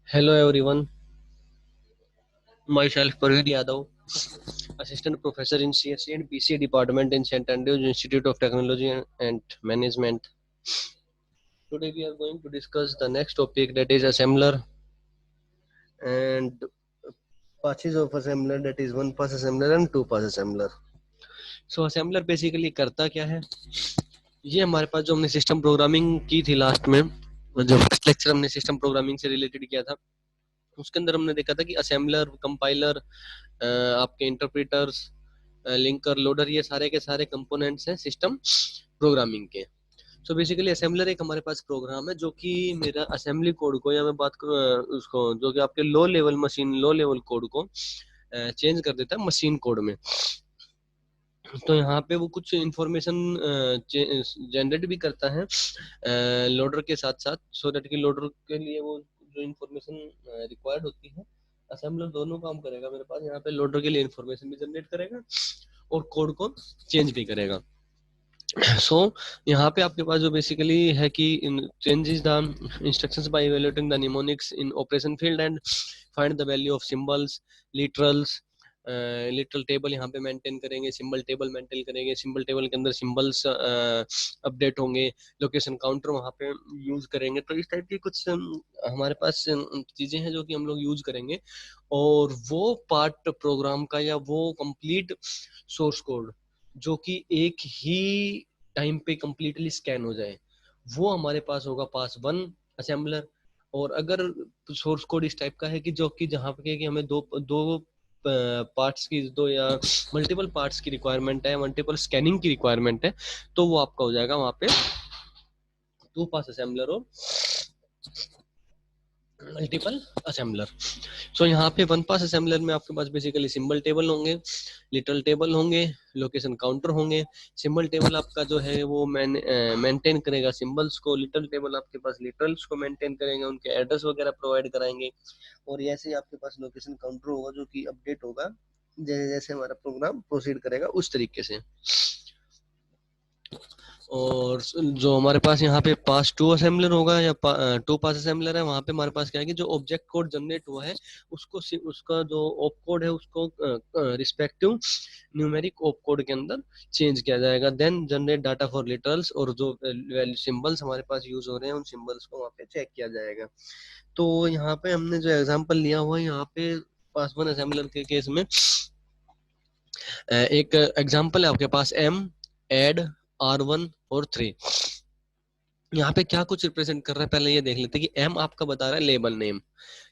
Hello everyone, myself Parveer Yadav, Assistant Professor in CSE and BCA Department in St. Andrews Institute of Technology and Management. Today we are going to discuss the next topic, that is assembler and patches of assembler, that is one pass assembler and two pass assembler. So assembler basically करता क्या है? ये हमारे पास जो हमने system programming की थी लास्ट में, जो फर्स्ट लेक्चर हमने सिस्टम प्रोग्रामिंग से रिलेटेड किया था, उसके अंदर हमने देखा था कि असेंबलर, कंपाइलर, आपके इंटरप्रेटर्स, लिंकर, लोडर, ये सारे के सारे कंपोनेंट्स हैं सिस्टम प्रोग्रामिंग के. सो बेसिकली असेंबलर एक हमारे पास प्रोग्राम है जो कि मेरा असेंबली कोड को, या मैं बात करूँ उसको, जो कि आपके low level machine, low level code को चेंज कर देता है मशीन कोड में. तो यहाँ पे वो कुछ इंफॉर्मेशन जनरेट भी करता है लोडर के साथ साथ, सो दैट कि लोडर के लिए वो जो इंफॉर्मेशन रिक्वायर्ड होती है, असेंबलर दोनों काम करेगा मेरे पास. यहाँ पे लोडर के लिए इंफॉर्मेशन भी जनरेट करेगा और कोड को चेंज भी करेगा. सो यहाँ पे आपके पास जो बेसिकली है कि changes the instructions by evaluating the mnemonics in operation field and find the value of symbols, literals, literal table यहाँ पे मेंटेन करेंगे, सिंबल टेबल मेंटेन करेंगे, सिंबल टेबल के अंदर सिंबल्स अपडेट होंगे, लोकेशन काउंटर वहाँ पे यूज करेंगे. तो इस टाइप की कुछ हमारे पास चीजें हैं जो कि हम लोग यूज करेंगे. और वो पार्ट प्रोग्राम का, या वो कंप्लीट सोर्स कोड जो कि एक ही टाइम पे कंप्लीटली स्कैन हो जाए, वो हमारे पास होगा पास वन असेंबलर. और अगर सोर्स कोड इस टाइप का है कि जो कि जहाँ पे कि हमें दो दो पार्ट्स की, दो या मल्टीपल पार्ट्स की रिक्वायरमेंट है, मल्टीपल स्कैनिंग की रिक्वायरमेंट है, तो वो आपका हो जाएगा वहाँ पे टू पास असेंबलर और मल्टीपल असेंबलर. सो यहाँ पे वन पास असेंबलर में आपके पास बेसिकली सिंबल टेबल होंगे, लिटल टेबल होंगे, लोकेशन काउंटर होंगे. सिंबल टेबल आपका जो है वो मेंटेन करेगा सिंबल्स को, लिटल टेबल आपके पास लिटरल्स को मेंटेन करेंगे, उनके एड्रेस वगैरह प्रोवाइड कराएंगे. और ऐसे ही आपके पास लोकेशन काउंटर होगा जो कि अपडेट होगा जैसे जैसे हमारा प्रोग्राम प्रोसीड करेगा उस तरीके से. और जो हमारे पास यहाँ पे पास टू असेंबलर होगा या टू पास असेंबलर है, वहाँ पे हमारे पास क्या है कि जो ऑब्जेक्ट कोड जनरेट हुआ है उसको, उसका जो ऑप कोड है उसको रिस्पेक्टिव न्यूमेरिक ऑप कोड के अंदर चेंज किया जाएगा. Then generate data for literals, और जो सिंबल्स हमारे पास यूज हो रहे हैं उन सिंबल्स को वहाँ पे चेक किया जाएगा. तो यहाँ पे हमने जो एग्जाम्पल लिया हुआ है, यहाँ पे पास वन असेंबलर के केस में एक एग्जाम्पल है आपके पास एम, एड, R1 और 3. यहाँ पे क्या कुछ रिप्रेजेंट कर रहा है पहले ये देख लेते हैं कि एम आपका बता रहा है लेबल नेम,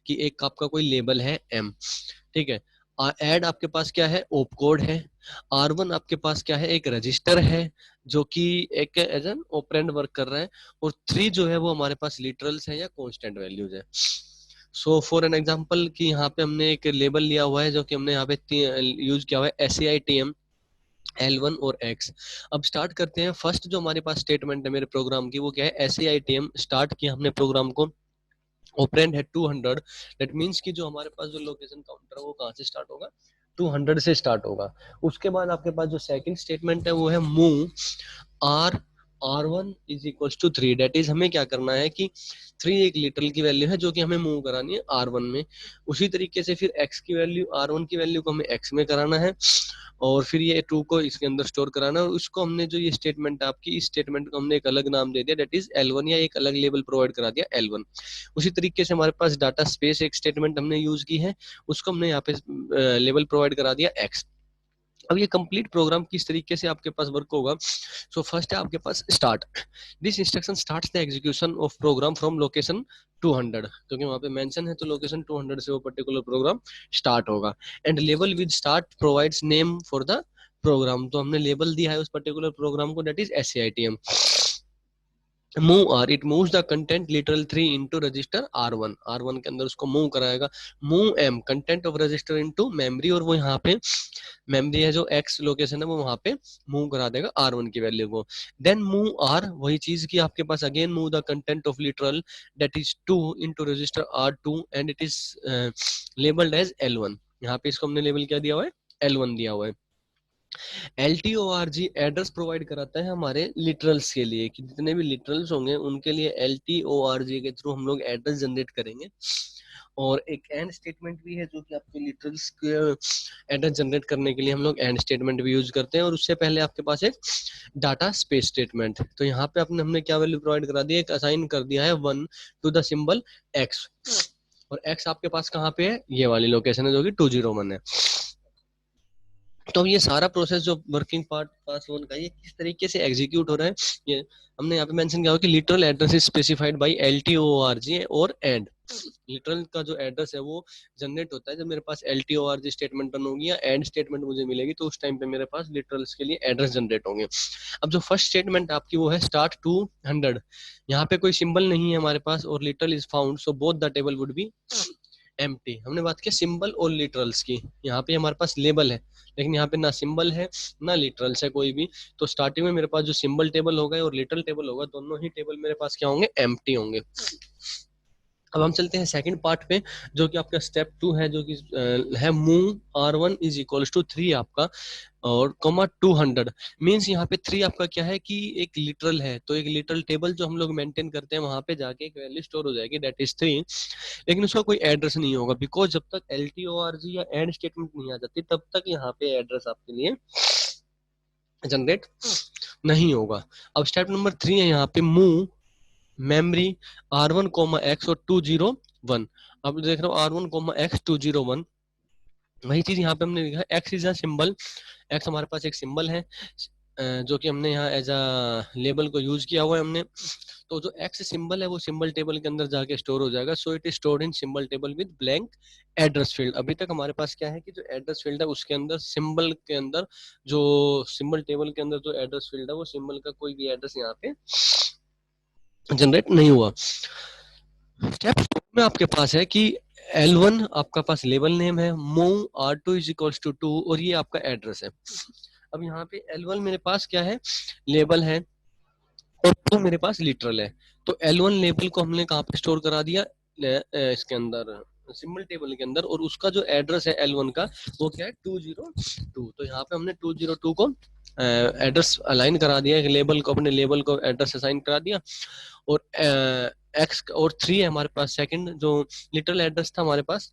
कि एक आपका कोई लेबल है एम, ठीक है. एड आपके पास क्या है, ओप कोड है. R1 आपके पास क्या है, एक रजिस्टर है जो कि एक एज एन ऑपरेंड वर्क कर रहा है. और 3 जो है वो हमारे पास लिटरल्स है या कांस्टेंट वैल्यूज है. सो फॉर एन एग्जांपल कि यहाँ पे हमने एक लेबल लिया हुआ है जो कि हमने यहाँ पे यूज किया हुआ है SAITM L1 और X. अब स्टार्ट करते हैं. फर्स्ट जो हमारे पास स्टेटमेंट है मेरे प्रोग्राम की, वो क्या है, SAITM स्टार्ट किया हमने प्रोग्राम को, ऑपरेंड है 200. दैट मींस कि जो हमारे पास जो लोकेशन काउंटर है वो कहाँ से स्टार्ट होगा, 200 से स्टार्ट होगा. उसके बाद आपके पास जो सेकंड स्टेटमेंट है वो है move R1 is equal to 3. That is हमें क्या करना है कि 3 एक लिटरल की वैल्यू है जो कि हमें मूव करानी है R1 में. उसी तरीके से फिर X की वैल्यू, R1 की वैल्यू को हमें X में कराना है, और फिर ये 2 को इसके अंदर स्टोर कराना है. और उसको हमने जो ये स्टेटमेंट आपकी, इस स्टेटमेंट को हमने एक अलग नाम दे दिया, डेट इज L1, या एक अलग लेबल प्रोवाइड करा दिया L1. उसी तरीके से हमारे पास डाटा स्पेस एक स्टेटमेंट हमने यूज की है, उसको हमने यहाँ पे लेबल प्रोवाइड करा दिया X. अब ये कंप्लीट प्रोग्राम किस तरीके से आपके पास वर्क होगा. सो फर्स्ट है आपके पास start. This instruction starts the execution of program from location 200, क्योंकि वहां पे मेंशन है तो लोकेशन 200 से वो पर्टिकुलर प्रोग्राम स्टार्ट होगा. And label with start provides name for the program. तो हमने लेबल दिया है उस पर्टिकुलर प्रोग्राम को, that is SAITM. Move R, it moves the content literal 3 into register R1. R1 के अंदर उसको मूव कराएगा. Move M, content of register into memory, और वो यहाँ पे मेमोरी है जो X लोकेशन है वो वहाँ पे मूव करा देगा R1 की वैल्यू को. देन मूव R, वही चीज की आपके पास again move the content of literal that is 2 into register R2 and it is labelled as L1. यहाँ पे इसको हमने लेबल क्या दिया हुआ है, L1 दिया हुआ है. LTORG एड्रेस प्रोवाइड कराता है हमारे लिटरल्स के लिए, कि जितने भी लिटरल्स होंगे उनके लिए LTORG के थ्रू हम लोग एड्रेस जनरेट करेंगे। और एक एंड स्टेटमेंट भी है जो कि आपके लिटरल्स के एड्रेस जनरेट करने के लिए हम लोग एंड स्टेटमेंट भी यूज करते हैं। और उससे पहले आपके पास एक डाटा स्पेस स्टेटमेंट, तो यहाँ पे आपने हमने क्या वैल्यू प्रोवाइड करा दी है, एक असाइन कर दिया है 1 टू द सिंबल x, और x आपके पास कहाँ पे है, ये वाली लोकेशन है जो कि 201 है। तो ये सारा प्रोसेस जो वर्किंग पार्ट पास वन का ये किस तरीके से एग्जीक्यूट हो रहा है, ये हमने यहाँ पे मेंशन किया हो कि literal address is specified by LTORG और एंड। लिटरल का जो एड्रेस है वो जनरेट होता है जब मेरे पास LTORG स्टेटमेंट रन होगी या एंड स्टेटमेंट मुझे मिलेगी, तो उस टाइम पे मेरे पास लिटरल्स के लिए एड्रेस जनरेट होंगे। अब जो फर्स्ट स्टेटमेंट आपकी वो है स्टार्ट टू 100, यहाँ पे कोई सिंबल नहीं है हमारे पास और literal is found, so both the table would be empty. हमने बात की सिंबल और लिटरल्स की, यहाँ पे हमारे पास लेबल है लेकिन यहाँ पे ना सिंबल है ना लिटरल्स है कोई भी, तो स्टार्टिंग में मेरे पास जो सिंबल टेबल होगा और लिटरल टेबल होगा दोनों ही टेबल मेरे पास क्या होंगे, एम्प्टी होंगे। अब हम चलते हैं सेकंड पार्ट पे जो कि आपका स्टेप 2 है, जो कि है move R1 is equals to 3 आपका और कॉमा 200। मींस यहाँ पे 3 आपका क्या है कि एक लिटरल है, तो एक लिटरल टेबल जो हम लोग मेंटेन करते हैं वहां पे जाके एक वैल्यू स्टोर हो जाएगी दैट इज 3, लेकिन उसका कोई एड्रेस नहीं होगा बिकॉज जब तक LTORG या एंड स्टेटमेंट नहीं आ जाती तब तक यहाँ पे एड्रेस आपके लिए जनरेट नहीं होगा। अब स्टेप नंबर 3 है यहाँ पे मूव मेमोरी R1 x और 201। अब देख रहे हो R1 x 201, वही चीज यहाँ पे हमने लिखा है x is a symbol, x हमारे पास एक सिंबल है जो कि हमने यहाँ एज अ लेबल को यूज किया हुआ है हमने। तो जो x सिंबल है वो सिंबल टेबल के अंदर जाके स्टोर हो जाएगा, so it is stored in symbol table with blank address field. अभी तक हमारे पास क्या है कि जो एड्रेस फील्ड है उसके अंदर सिंबल के अंदर जो सिंबल टेबल के अंदर जो एड्रेस फील्ड है वो सिंबल का कोई भी एड्रेस यहाँ पे जनरेट नहीं हुआ। स्टेप 4 में आपके पास है कि L1 आपका पास लेबल नेम है, move R2 is equals to 2 और ये आपका एड्रेस है। अब यहाँ पे L1 मेरे पास क्या है, लेबल है और 2 मेरे पास लिटरल है। तो L1 लेबल को हमने कहाँ पे स्टोर करा दिया, इसके अंदर सिंबल टेबल के अंदर, और उसका जो एड्रेस है L1 का वो क्या है 202। तो यहाँ पे हमने 202 को एड्रेस अलाइन करा दिया, एक लेबल को अपने लेबल को एड्रेस असाइन करा दिया। और एक्स और 3 है हमारे पास सेकंड जो लिटरल एड्रेस था हमारे पास,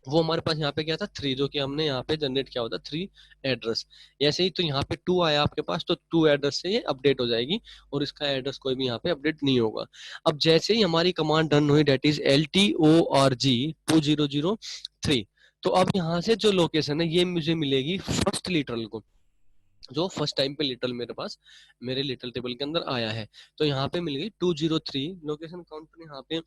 वो हमारे पास यहाँ पे क्या था 3, जो कि हमने यहाँ पे जनरेट किया होता 3 एड्रेस। ऐसे ही तो यहाँ पे 2 आया आपके पास, तो 2 एड्रेस से ये अपडेट हो जाएगी और इसका एड्रेस कोई भी यहाँ पे अपडेट नहीं होगा। अब जैसे ही हमारी कमांड रन हुई डेट इज LTORG 2003, तो अब यहाँ से जो लोकेशन है ये मुझे मिलेगी फर्स्ट लिटरल को, जो फर्स्ट टाइम पे लिटरल मेरे पास मेरे लिटरल टेबल के अंदर आया है। तो यहाँ पे मिल गई 203, लोकेशन काउंटर यहाँ पे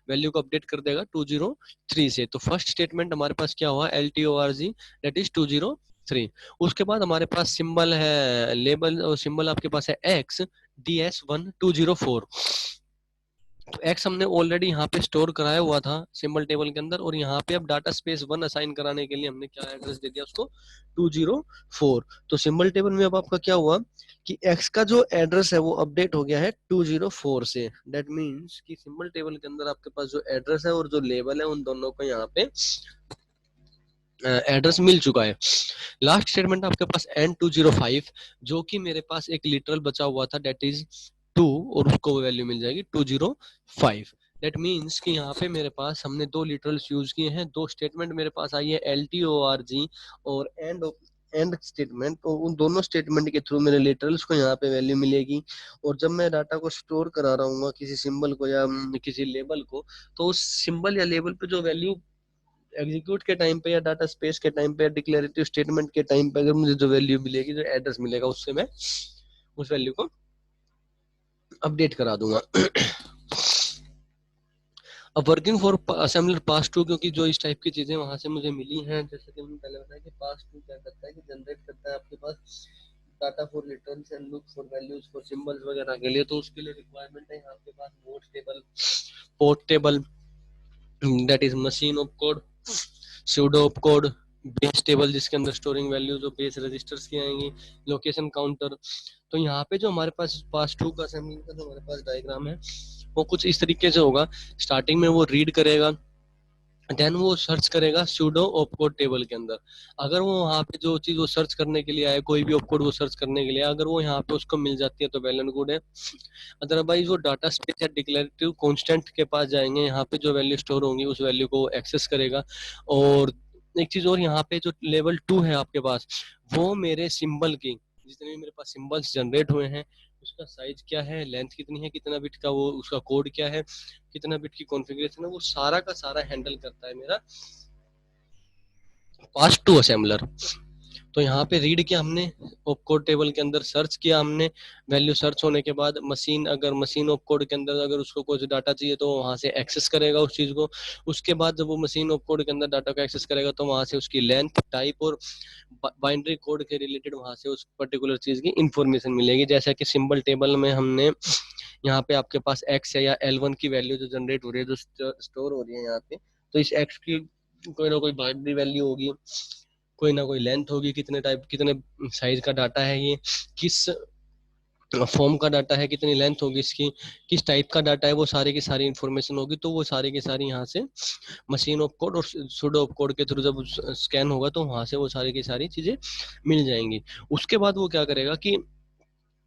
वैल्यू को अपडेट कर देगा 203 से। तो फर्स्ट स्टेटमेंट हमारे पास क्या हुआ, LTORG दैट इज 203। उसके बाद हमारे पास सिंबल है लेबल और सिंबल आपके पास है X DS1204। तो एक्स हमने ऑलरेडी यहाँ पे स्टोर कराया हुआ था सिंबल टेबल के अंदर, और यहाँ पे अब डाटा स्पेस 1 असाइन कराने के लिए हमने क्या एड्रेस दे दिया उसको 204। तो सिंबल टेबल में अब आपका क्या हुआ कि एक्स का जो एड्रेस है वो अपडेट हो गया है 204 से। दैट मीन्स कि सिंबल टेबल के अंदर आपके पास जो एड्रेस है और जो लेबल है उन दोनों को यहाँ पे एड्रेस मिल चुका है। लास्ट स्टेटमेंट आपके पास N205, जो कि मेरे पास एक लिटरल बचा हुआ था दैट इज 2, और उसको वैल्यू मिल जाएगी 205। दैट मीन्स कि यहाँ पे मेरे पास हमने 2 लिटरल्स यूज किए हैं, 2 स्टेटमेंट मेरे पास आई है LTORG और एंड स्टेटमेंट, तो उन दोनों स्टेटमेंट के थ्रू मेरे लिटरल्स को यहाँ पे वैल्यू मिलेगी। और जब मैं डाटा को स्टोर करा रहा हूँ किसी सिंबल को या किसी लेबल को, तो उस सिंबल या लेबल पे जो वैल्यू एग्जीक्यूट के टाइम पे या डाटा स्पेस के टाइम पे या डिक्लेरेटिव स्टेटमेंट के टाइम पे अगर मुझे जो वैल्यू मिलेगी, जो एड्रेस मिलेगा, उससे मैं उस वैल्यू को अपडेट करा दूंगा। अब working for assembler pass two, क्योंकि जो इस टाइप की चीजें वहां से मुझे मिली हैं, जैसे कि हमने पहले बताया कि पास टू क्या करता है कि जनरेट करता है आपके पास data for returns and look for values for symbols वगैरह के लिए। तो उसके लिए रिक्वायरमेंट है यहाँ आपके पास mode table, port table that is machine of code, pseudo of code, base table जिसके अंदर स्टोरिंग वैल्यू जो बेस रजिस्टर्स की आएंगी, लोकेशन काउंटर। तो यहाँ पे जो हमारे पास टू का असेंबली का जो हमारे पास डायग्राम है वो कुछ इस तरीके से होगा। स्टार्टिंग में वो रीड करेगा देन वो सर्च करेगा सूडो ऑपकोड टेबल के अंदर। अगर वो वहाँ पे जो चीज वो सर्च करने के लिए आया, कोई भी ऑपकोड वो सर्च करने के लिए, अगर वो यहाँ पे उसको मिल जाती है तो वेल एंड गुड है। अदरवाइज वो डाटा स्पेस या डिक्लेरेटिव कांस्टेंट के पास जाएंगे, यहाँ पे जो वैल्यू स्टोर होंगी उस वैल्यू को एक्सेस करेगा। और एक चीज और, यहाँ पे जो लेवल 2 है आपके पास, वो मेरे सिंबल की, जितने भी मेरे पास सिंबल्स जनरेट हुए हैं उसका साइज क्या है, लेंथ कितनी है, कितना बिट का वो उसका कोड क्या है, कितना बिट की कॉन्फ़िगरेशन है, वो सारा का सारा हैंडल करता है मेरा पास टू असेंबलर। तो यहाँ पे रीड किया हमने ऑपकोड टेबल के अंदर, सर्च किया हमने, वैल्यू सर्च होने के बाद मशीन, अगर मशीन ऑपकोड के अंदर अगर उसको कुछ डाटा चाहिए तो वहां से एक्सेस करेगा उस चीज को। उसके बाद जब वो मशीन ऑपकोड के अंदर डाटा को एक्सेस करेगा तो वहां से उसकी लेंथ, टाइप और बाइनरी कोड के रिलेटेड वहां से उस पर्टिकुलर चीज की इंफॉर्मेशन मिलेगी। जैसा कि सिंबल टेबल में हमने यहाँ पे आपके पास एक्स है या L1 की वैल्यू जो जनरेट हो रही है, जो स्टोर हो रही है यहाँ पे, तो इस एक्स की कोई ना कोई बाइनरी वैल्यू होगी, कोई ना कोई लेंथ होगी, कितने टाइप कितने साइज का डाटा है ये, किस फॉर्म का डाटा है, कितनी लेंथ होगी इसकी, किस टाइप का डाटा है, वो सारी की सारी इंफॉर्मेशन होगी। तो वो सारी की सारी यहाँ से मशीन ऑफ कोड और सुडो ऑफ कोड के थ्रू जब स्कैन होगा तो वहां से वो सारी की सारी चीजें मिल जाएंगी। उसके बाद वो क्या करेगा कि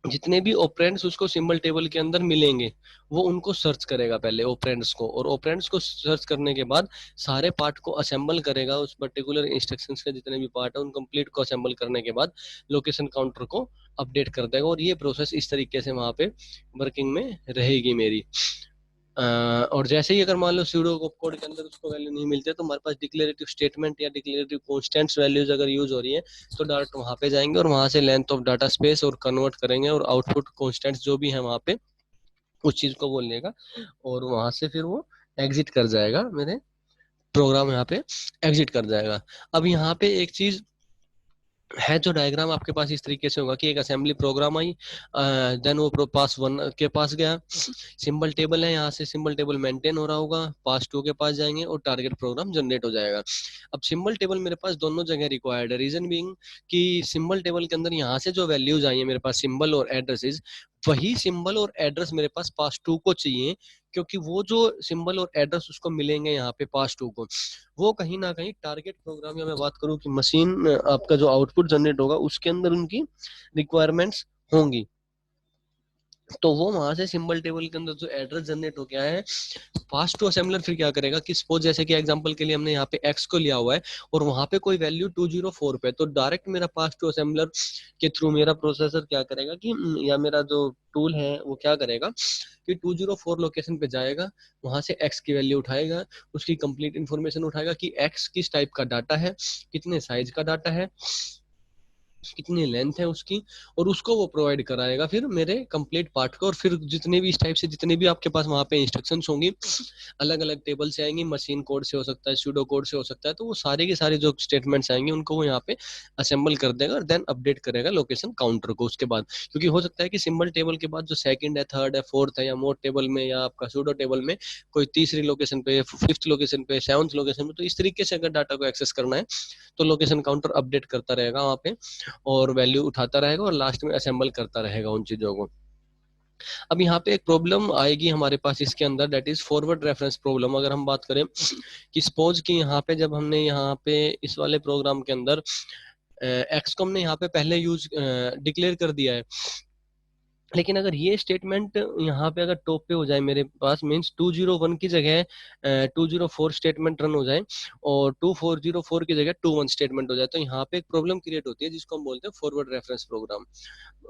जितने भी ऑपरेंड्स उसको सिंबल टेबल के अंदर मिलेंगे वो उनको सर्च करेगा पहले ऑपरेंड्स को, और ऑपरेंड्स को सर्च करने के बाद सारे पार्ट को असेंबल करेगा, उस पर्टिकुलर इंस्ट्रक्शंस के जितने भी पार्ट है उन कंप्लीट को असेंबल करने के बाद लोकेशन काउंटर को अपडेट कर देगा। और ये प्रोसेस इस तरीके से वहां पे वर्किंग में रहेगी मेरी। और जैसे ही अगर मान लो सूडो कोड के अंदर उसको वैल्यू नहीं मिलती है तो हमारे पास डिक्लेरेटिव स्टेटमेंट या डिक्लेरेटिव कॉन्स्टेंट्स वैल्यूज अगर यूज हो रही है तो डायरेक्ट वहां पे जाएंगे और वहां से लेंथ ऑफ डाटा स्पेस और कन्वर्ट करेंगे और आउटपुट कॉन्स्टेंट्स जो भी है वहां पे उस चीज को बोलने का, और वहां से फिर वो एग्जिट कर जाएगा, मेरे प्रोग्राम यहाँ पे एग्जिट कर जाएगा। अब यहाँ पे एक चीज है, जो डायग्राम आपके पास इस तरीके से होगा कि एक असेंबली प्रोग्राम आई, देन वो पास वन के पास गया, सिंबल टेबल है, यहाँ से सिंबल टेबल मेंटेन हो रहा होगा, पास टू के पास जाएंगे और टारगेट प्रोग्राम जनरेट हो जाएगा। अब सिंबल टेबल मेरे पास दोनों जगह रिक्वायर्ड है, रीजन बीइंग कि सिंबल टेबल के अंदर यहाँ से जो वैल्यूज आई है मेरे पास सिंबल और एड्रेसेस, वही सिंबल और एड्रेस मेरे पास पास टू को चाहिए, क्योंकि वो जो सिंबल और एड्रेस उसको मिलेंगे यहाँ पे पास टू को, वो कहीं ना कहीं टारगेट प्रोग्राम, या मैं बात करूँ कि मशीन आपका जो आउटपुट जनरेट होगा उसके अंदर उनकी रिक्वायरमेंट्स होंगी। तो वो वहां से सिंबल टेबल के अंदर जो एड्रेस जनरेट हो गया है, पास टू असेंबलर फिर क्या करेगा कि सपोज जैसे कि एग्जांपल के लिए हमने यहाँ पे एक्स को लिया हुआ है और वहां पे कोई वैल्यू 204 पे, तो डायरेक्ट मेरा पास टू असेंबलर के थ्रू मेरा प्रोसेसर क्या करेगा कि या मेरा जो टूल है वो क्या करेगा कि 204 लोकेशन पे जाएगा, वहां से एक्स की वैल्यू उठाएगा, उसकी कंप्लीट इन्फॉर्मेशन उठाएगा कि एक्स किस टाइप का डाटा है, कितने साइज का डाटा है, कितनी लेंथ है उसकी, और उसको वो प्रोवाइड कराएगा फिर मेरे कंप्लीट पार्ट को। और फिर जितने भी इस टाइप से जितने भी आपके पास वहां पे इंस्ट्रक्शंस होंगी अलग अलग टेबल से आएंगी, मशीन कोड से हो सकता है, सूडो कोड से हो सकता है, तो वो सारे के सारे जो स्टेटमेंट्स आएंगे उनको वो यहाँ पे असेंबल कर देगा और देन अपडेट करेगा लोकेशन काउंटर को उसके बाद। क्योंकि हो सकता है कि सिंबल टेबल के बाद जो सेकंड है, थर्ड है, फोर्थ है, या मोड टेबल में या आपका सूडो टेबल में कोई तीसरी लोकेशन पे, फिफ्थ लोकेशन पे, सेवंथ लोकेशन पे, तो इस तरीके से अगर डाटा को एक्सेस करना है तो लोकेशन काउंटर अपडेट करता रहेगा वहाँ पे और वैल्यू उठाता रहेगा और लास्ट में असेंबल करता रहेगा उन चीजों को। अब यहाँ पे एक प्रॉब्लम आएगी हमारे पास इसके अंदर, that is forward reference problem. अगर हम बात करें कि सपोज कि यहाँ पे जब हमने यहाँ पे इस वाले प्रोग्राम के अंदर एक्स को हमने यहाँ पे पहले यूज डिक्लेयर कर दिया है, लेकिन अगर ये स्टेटमेंट यहाँ पे अगर टॉप पे हो जाए मेरे पास, मीन्स 201 की जगह 204 स्टेटमेंट रन हो जाए और 2404 की जगह 21 स्टेटमेंट हो जाए, तो यहाँ पे एक प्रॉब्लम क्रिएट होती है जिसको हम बोलते हैं फॉरवर्ड रेफरेंस प्रोग्राम।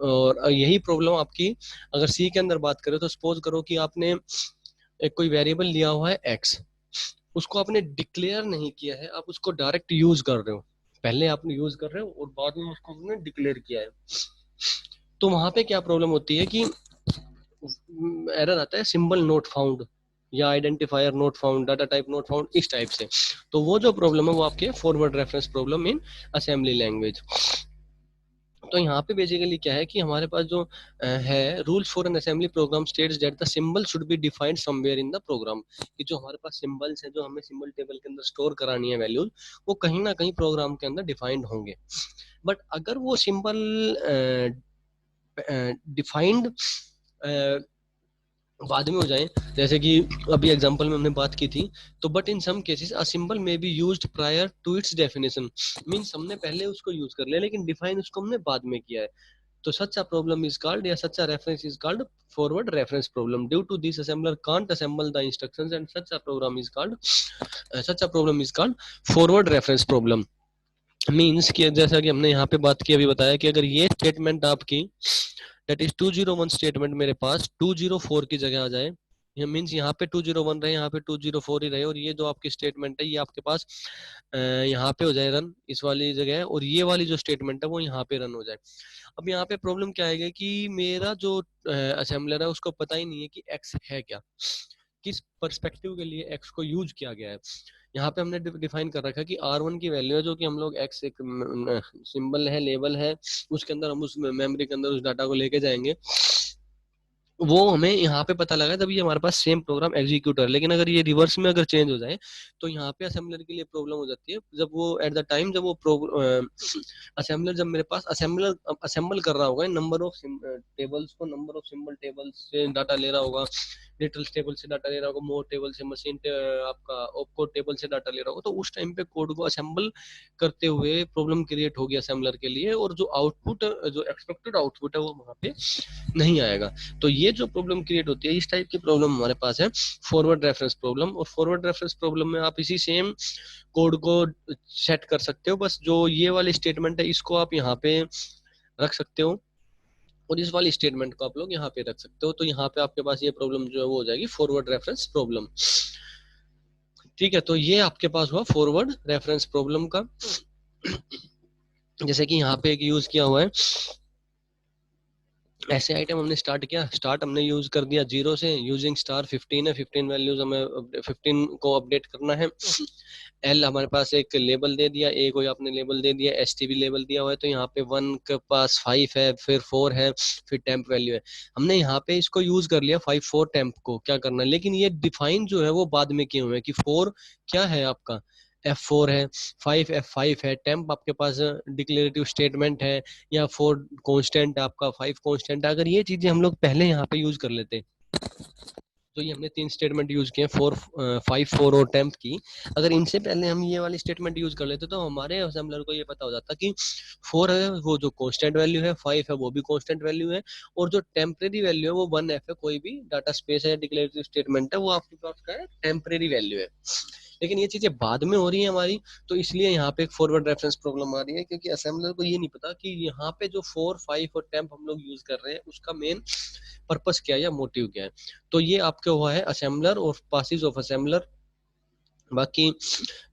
और यही प्रॉब्लम आपकी अगर सी के अंदर बात करें तो सपोज करो कि आपने एक कोई वेरिएबल लिया हुआ है एक्स, उसको आपने डिक्लेयर नहीं किया है, आप उसको डायरेक्ट यूज कर रहे हो, पहले आपने यूज कर रहे हो और बाद में उसको आपने डिक्लेयर किया है, तो वहां पे क्या प्रॉब्लम होती है कि एरर आता है सिंबल नोट फाउंड या identifier not found, data type not found, इस टाइप से। तो वो जो प्रॉब्लम है वो आपके forward reference problem in assembly language. तो यहाँ पे बेसिकली क्या है कि हमारे पास जो है rules for an assembly program states that the symbol should be defined somewhere in the program, कि जो हमारे पास सिंबल्स हैं जो हमें सिंबल टेबल के अंदर स्टोर करानी है वैल्यूज, वो कहीं ना कहीं प्रोग्राम के अंदर डिफाइंड होंगे। बट अगर वो सिंबल डिफाइंड बाद में हो जाए, जैसे कि अभी एग्जांपल में हमने बात की थी, तो but in some cases a symbol may be used prior to its definition, means हमने पहले उसको यूज कर लिया लेकिन डिफाइन उसको हमने बाद में किया है। तो such a problem is called, या such a reference is called forward reference problem. Due to this, assembler can't assemble the instructions and such a problem is called forward reference problem. Means कि जैसा कि हमने यहाँ पे बात की, अभी बताया कि अगर ये स्टेटमेंट आपकी दैट इज 201 स्टेटमेंट मेरे पास 204 की जगह आ जाए, ये मीन्स यहाँ पे 201 रहे, यहाँ पे 204 ही रहे, और ये जो आपकी स्टेटमेंट है ये आपके पास यहाँ पे हो जाए रन इस वाली जगह, और ये वाली जो स्टेटमेंट है वो यहाँ पे रन हो जाए। अब यहाँ पे प्रॉब्लम क्या आएगा कि मेरा जो असेंबलर है उसको पता ही नहीं है कि एक्स है क्या, किस पर्सपेक्टिव के लिए एक्स को यूज किया गया है। यहाँ पे हमने डिफाइन कर रखा है कि R1 की वैल्यू है जो कि हम लोग एक्स एक सिंबल है, लेबल है, उसके अंदर हम उस मेमोरी के अंदर उस डाटा को लेके जाएंगे, वो हमें यहाँ पे पता लगा तभी हमारे पास सेम प्रोग्राम एग्जीक्यूट है। लेकिन अगर ये रिवर्स में अगर चेंज हो जाए तो यहाँ पे असेंबलर के लिए प्रॉब्लम हो जाती है, जब वो एट द टाइम जब वो असेंबलर जब मेरे पास असेंबलर असेंबल कर रहा होगा नंबर ऑफ टेबल्स को, नंबर ऑफ सिंबल टेबल्स से डाटा ले रहा होगा, डिटेल्स टेबल से डाटा ले रहा होगा, मोर टेबल से, मशीन आपका ऑपकोड टेबल से डाटा ले रहा होगा, तो उस टाइम पे कोड को असेंबल करते हुए प्रॉब्लम क्रिएट होगी असेंबलर के लिए, और जो आउटपुट जो एक्सपेक्टेड आउटपुट है वो वहाँ पे नहीं आएगा। तो ये जो प्रॉब्लम क्रिएट होती है, इस टाइप की प्रॉब्लम हमारे पास है फॉरवर्ड रेफरेंस प्रॉब्लम। और फॉरवर्ड रेफरेंस प्रॉब्लम में आप इसी सेम कोड को सेट कर सकते हो, बस जो ये वाली स्टेटमेंट है इसको आप यहाँ पे रख सकते हो और इस वाली स्टेटमेंट को आप लोग यहाँ पे रख सकते हो। तो यहाँ पे आपके पास ये प्रॉब्लम जो है वो हो जाएगी फॉरवर्ड रेफरेंस प्रॉब्लम। ठीक है, तो ये आपके पास हुआ फॉरवर्ड रेफरेंस प्रॉब्लम का। जैसे कि यहाँ पे एक यूज किया हुआ है, ऐसे आइटम हमने स्टार्ट किया, स्टार्ट हमने यूज कर दिया 0 से, यूजिंग स्टार 15 है, 15 वैल्यूज हमें 15 को अपडेट करना है। एल हमारे पास एक लेबल दे दिया, ए कोई आपने लेबल दे दिया, एस टी भी लेबल दिया हुआ है, तो यहाँ पे 1 के पास 5 है, फिर 4 है, फिर टेम्प वैल्यू है। हमने यहाँ पे इसको यूज कर लिया 5 4 टेम्प को क्या करना है, लेकिन ये डिफाइन जो है वो बाद में किए हुए हैं कि 4 क्या है आपका F4 है, 5 F5 है, टेम्प आपके पास डिक्लेरेटिव स्टेटमेंट है, या 4 कांस्टेंट आपका, 5 कांस्टेंट है। अगर ये चीजें हम लोग पहले यहाँ पे यूज कर लेते, तो ये हमने 3 स्टेटमेंट यूज किए, 4 5 4 और टेम्प की। अगर इनसे पहले हम ये वाली स्टेटमेंट यूज कर लेते तो हमारे असेंबलर को ये पता हो जाता कि 4 है वो जो कांस्टेंट वैल्यू है, 5 है वो भी कांस्टेंट वैल्यू है, और जो टेम्परेरी वैल्यू है वो 1F है, कोई भी डाटा स्पेस है, डिक्लेरेटिव स्टेटमेंट है, वो आपके पास का टेम्परेरी वैल्यू है। लेकिन ये चीजें बाद में हो रही है हमारी, तो इसलिए यहाँ पे एक फॉरवर्ड रेफरेंस प्रॉब्लम आ रही है, क्योंकि असेंबलर को ये नहीं पता कि यहाँ पे जो 4 5 और टेम्प हम लोग यूज कर रहे हैं उसका मेन पर्पस क्या है या मोटिव क्या है। तो ये आपके हुआ है असेंबलर और पासिस ऑफ असेंबलर। बाकी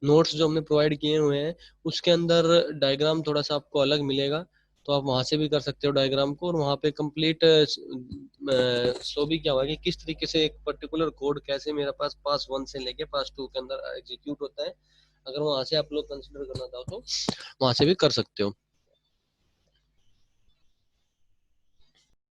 नोट्स जो हमने प्रोवाइड किए हुए हैं उसके अंदर डायग्राम थोड़ा सा आपको अलग मिलेगा, तो आप वहां से भी कर सकते हो डायग्राम को, और वहां पे कंप्लीट शो भी क्या हुआ कि किस तरीके से एक पर्टिकुलर कोड कैसे मेरे पास पास 1 से लेके पास 2 के अंदर एग्जीक्यूट होता है। अगर वहां से आप लोग कंसिडर करना चाहो तो वहां से भी कर सकते हो।